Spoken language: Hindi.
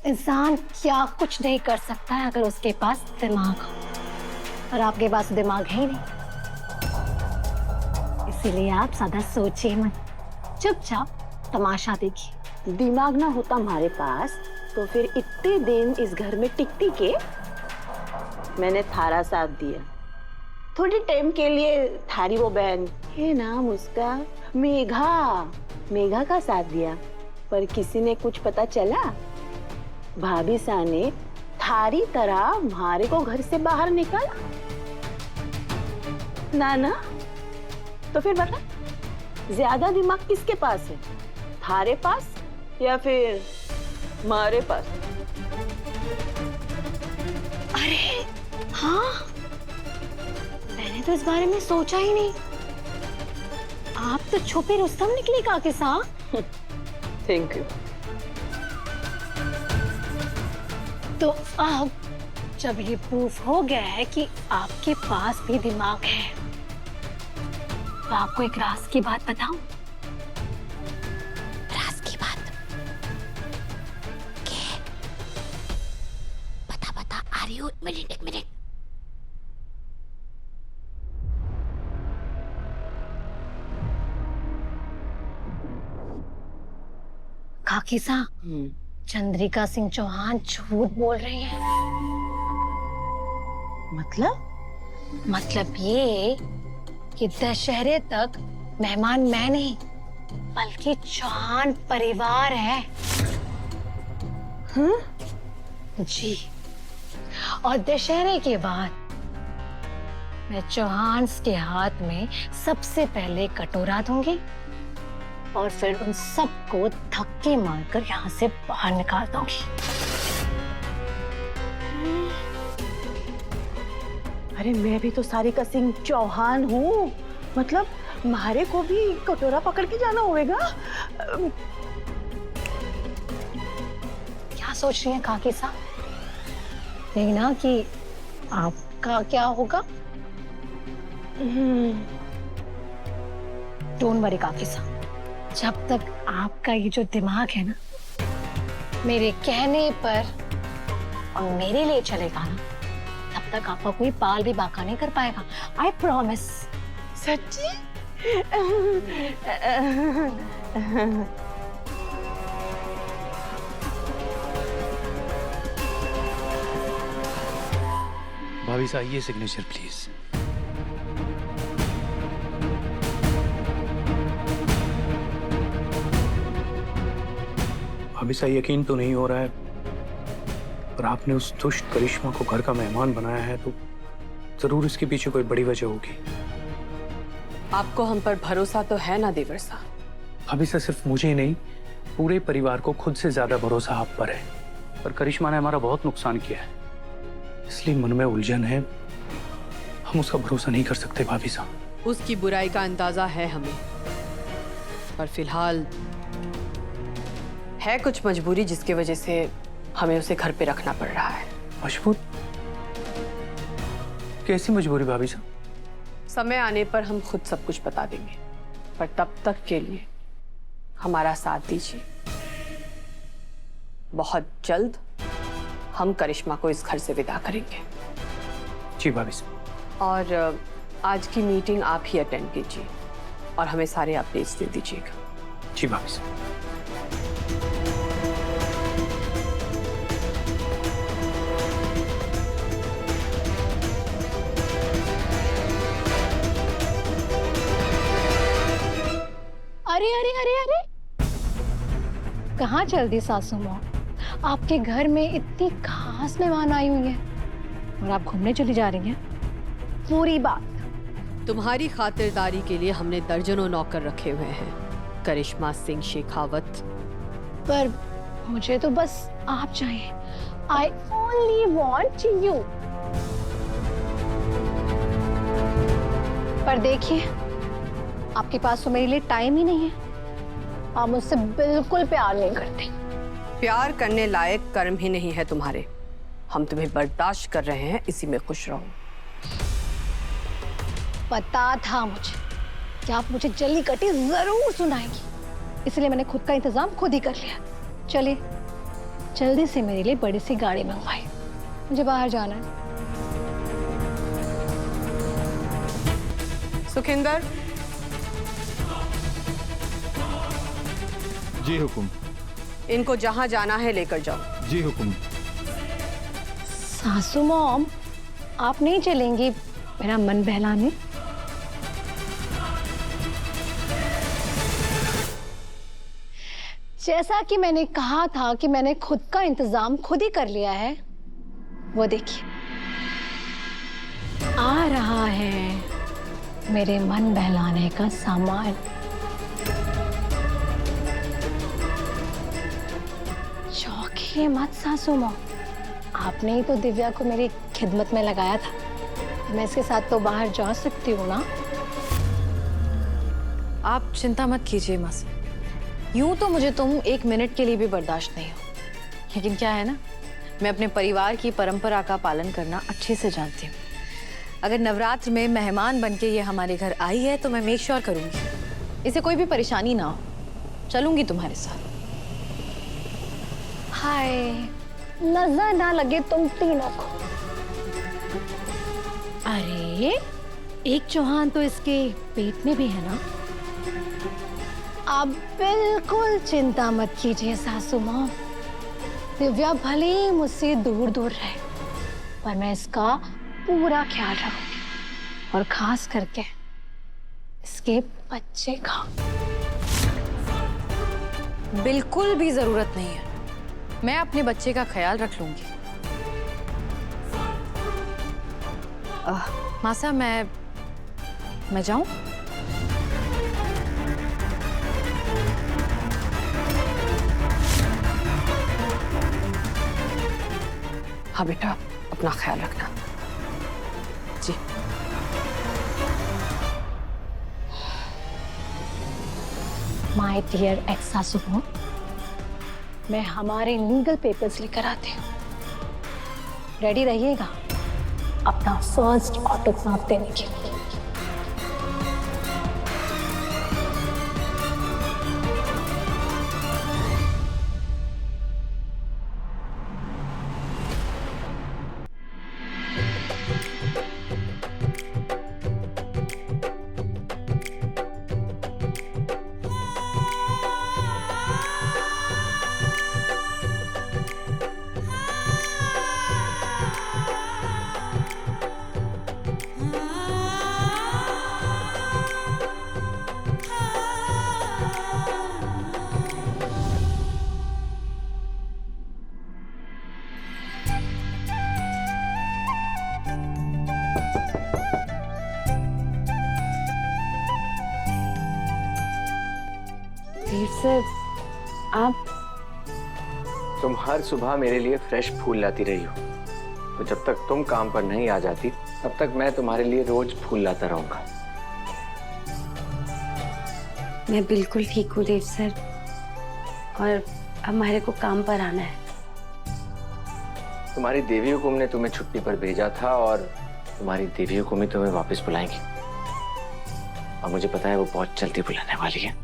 इंसान क्या कुछ नहीं कर सकता है अगर उसके पास दिमाग हो, और आपके पास दिमाग है ही नहीं, इसीलिए आप ज्यादा सोचिए मत, चुपचाप तमाशा देखिए। दिमाग ना होता हमारे पास तो फिर इतने दिन इस घर में टिकती के मैंने थारा साथ दिया। थोड़ी टाइम के लिए थारी वो बहन है नाम उसका मेघा का साथ दिया, पर किसी ने कुछ पता चला? भाभी सा ने थारी तरह मारे को घर से बाहर निकाला ना। तो फिर बता, ज्यादा दिमाग किसके पास है, थारे पास या फिर मारे पास? अरे हाँ, मैंने तो इस बारे में सोचा ही नहीं। आप तो छुपे रुस्तम निकले काकी साहब। Thank you. तो अब जब ये प्रूफ हो गया है कि आपके पास भी दिमाग है, तो आपको एक राज की बात बताऊं? राज की बात? क्या? बता आ रही हूँ, एक मिनट। काकी साहब, चंद्रिका सिंह चौहान झूठ बोल रही हैं। मतलब ये कि दशहरे तक मेहमान मैं नहीं बल्कि चौहान परिवार है। जी, और दशहरे के बाद मैं चौहान के हाथ में सबसे पहले कटोरा दूंगी और फिर उन सबको धक्के मारकर यहाँ से बाहर निकाल दूंगी। अरे मैं भी तो सारिका सिंह चौहान हूँ, मतलब मारे को भी कटोरा पकड़ के जाना होगा। क्या सोच रही हैं काकी साहब? नहीं ना कि आपका क्या होगा? डोंट वरी काकी साहब, जब तक आपका ये जो दिमाग है ना मेरे कहने पर और मेरे लिए चलेगा ना, तब तक आपका कोई बाल भी बाका नहीं कर पाएगा। I promise. सच्ची? भाभी साहब, ये सिग्नेचर प्लीज। भाभी साहब, यकीन तो नहीं हो रहा है, पर आपने उस दुष्ट करिश्मा को घर का मेहमान बनाया है तो जरूर इसके पीछे कोई बड़ी वजह होगी। आपको हम पर भरोसा तो है ना देवर साहब? भाभी साहब, सिर्फ मुझे ही नहीं, पूरे परिवार को खुद से ज्यादा भरोसा आप पर है। पर करिश्मा ने हमारा बहुत नुकसान किया है, इसलिए मन में उलझन है, हम उसका भरोसा नहीं कर सकते। भाभी साहब, उसकी बुराई का अंदाजा है हमें, पर फिलहाल है कुछ मजबूरी जिसकी वजह से हमें उसे घर पे रखना पड़ रहा है। मजबूर? कैसी मजबूरी भाभी साहब? समय आने पर हम खुद सब कुछ बता देंगे, पर तब तक के लिए हमारा साथ दीजिए। बहुत जल्द हम करिश्मा को इस घर से विदा करेंगे। जी भाभी साहब। और आज की मीटिंग आप ही अटेंड कीजिए और हमें सारे अपडेट्स दे दीजिएगा। जी भाभी साहब। अरे कहाँ चल दी सासू माँ? आपके घर में इतनी खास मेहमान आई हुई हैं और आप घूमने चली जा रही हैं। पूरी बात। तुम्हारी खातिरदारी के लिए हमने दर्जनों नौकर रखे हुए हैं, करिश्मा सिंह शेखावत। पर मुझे तो बस आप चाहिए। I only want you। पर देखिए, आपके पास तो मेरे लिए टाइम ही नहीं है। आप मुझसे बिल्कुल प्यार नहीं करते। प्यार करने लायक कर्म ही नहीं है तुम्हारे। हम तुम्हें बर्दाश्त कर रहे हैं, इसी में खुश रहो। पता था मुझे कि आप मुझे जल्दी कटी जरूर सुनाएंगी, इसलिए मैंने खुद का इंतजाम खुद ही कर लिया। चलिए जल्दी से मेरे लिए बड़ी सी गाड़ी मंगवाई, मुझे बाहर जाना है। सुखिंदर, जी हुकुम। इनको जहां जाना है लेकर जाओ। जी हुकुम। सासू मॉम, आप नहीं चलेंगी मेरा मन बहलाने? जैसा कि मैंने कहा था कि मैंने खुद का इंतजाम खुद ही कर लिया है, वो देखिए आ रहा है मेरे मन बहलाने का सामान। चौंकिए मत सासू माँ, आपने ही तो दिव्या को मेरी खिदमत में लगाया था, मैं इसके साथ तो बाहर जा सकती हूँ ना। आप चिंता मत कीजिए मासी, यूं तो मुझे तुम एक मिनट के लिए भी बर्दाश्त नहीं हो, लेकिन क्या है ना, मैं अपने परिवार की परंपरा का पालन करना अच्छे से जानती हूँ। अगर नवरात्र में मेहमान बनके ये हमारे घर आई है तो मैं मेक श्योर करूंगी इसे कोई भी परेशानी ना हो, चलूंगी तुम्हारे साथ। हाय, नजर ना लगे तुम तीनों को। अरे एक चौहान तो इसके पेट में भी है ना। आप बिल्कुल चिंता मत कीजिए सासू माँ, दिव्या भले ही मुझसे दूर दूर रहे पर मैं इसका पूरा ख्याल रखूंगी, और खास करके इसके बच्चे का। बिल्कुल भी जरूरत नहीं है, मैं अपने बच्चे का ख्याल रख लूंगी। मासा, मैं जाऊं? हाँ बेटा, अपना ख्याल रखना। जी। माय डियर एक्स सासू माँ, मैं हमारे लीगल पेपर्स लेकर आती हूँ, रेडी रहिएगा अपना फर्स्ट ऑटोग्राफ देने के लिए। सर, आप तुम हर सुबह मेरे लिए फ्रेश फूल लाती रही हो, तो जब तक तुम काम पर नहीं आ जाती तब तक मैं तुम्हारे लिए रोज फूल लाता रहूंगा। मैं बिल्कुल ठीक हूँ देव सर, और हमारे को काम पर आना है। तुम्हारी देवी हुकुम ने तुम्हें छुट्टी पर भेजा था और तुम्हारी देवी हुकुम ही तुम्हें वापस बुलाएंगी, और मुझे पता है वो बहुत जल्दी बुलाने वाली है।